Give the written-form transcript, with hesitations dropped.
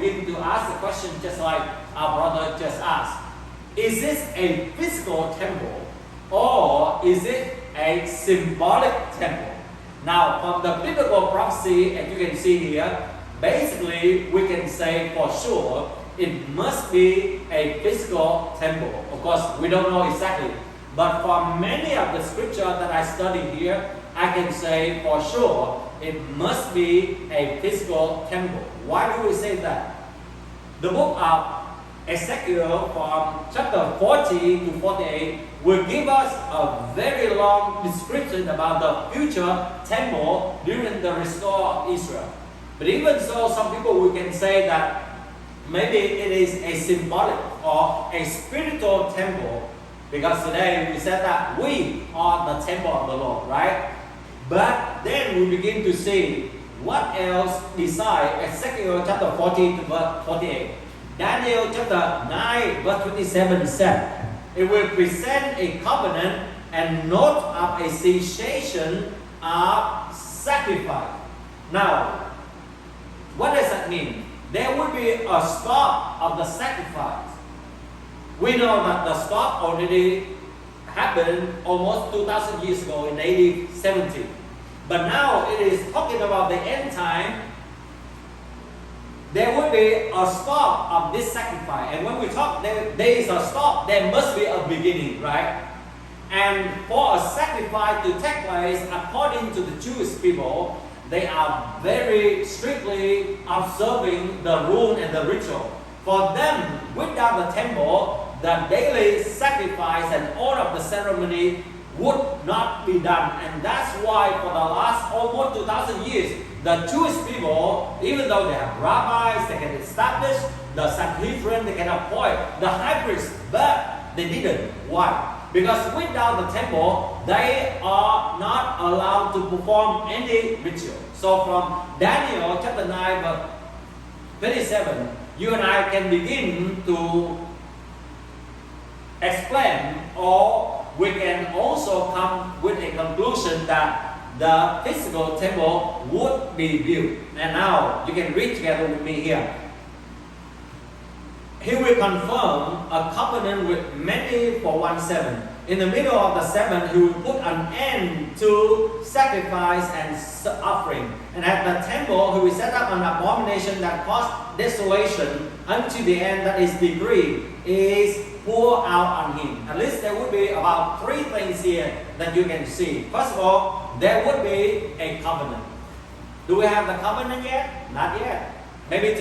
begin to ask the question just like our brother just asked. Is this a physical temple or is it a symbolic temple? Now, from the biblical prophecy, as you can see here, basically we can say for sure it must be a physical temple. Of course, we don't know exactly. But for many of the scripture that I study here, I can say for sure it must be a physical temple. Why do we say that? The book of Ezekiel from chapter 40 to 48 will give us a very long description about the future temple during the restore of Israel. But even so, some people we can say that maybe it is a symbolic or a spiritual temple, because today we said that we are the temple of the Lord, right? But then we begin to see what else besides Ezekiel chapter 40 to verse 48. Daniel chapter 9 verse 27 said, it will present a covenant and note of a cessation of sacrifice. Now, what does that mean? There will be a stop of the sacrifice. We know that the stop already happened almost 2,000 years ago in AD 70. But now it is talking about the end time. There will be a stop of this sacrifice. And when we talk there is a stop, there must be a beginning, right? And for a sacrifice to take place according to the Jewish people, they are very strictly observing the rule and the ritual. For them, without the temple, the daily sacrifice and all of the ceremony would not be done. And that's why for the last almost 2,000 years, the Jewish people, even though they have rabbis, they can establish the Sanhedrin, they can appoint the high priest, but they didn't. Why? Because without the temple, they are not allowed to perform any ritual. So from Daniel chapter 9 verse 27, you and I can begin to explain, or we can also come with a conclusion that the physical temple would be built. And now you can read together with me here. He will confirm a covenant with many for 1 7. In the middle of the 7, he will put an end to sacrifice and offering. And at the temple, he will set up an abomination that caused desolation until the end that his decree is poured out on him. At least there would be about 3 things here that you can see. First of all, there would be a covenant. Do we have the covenant yet? Not yet. Maybe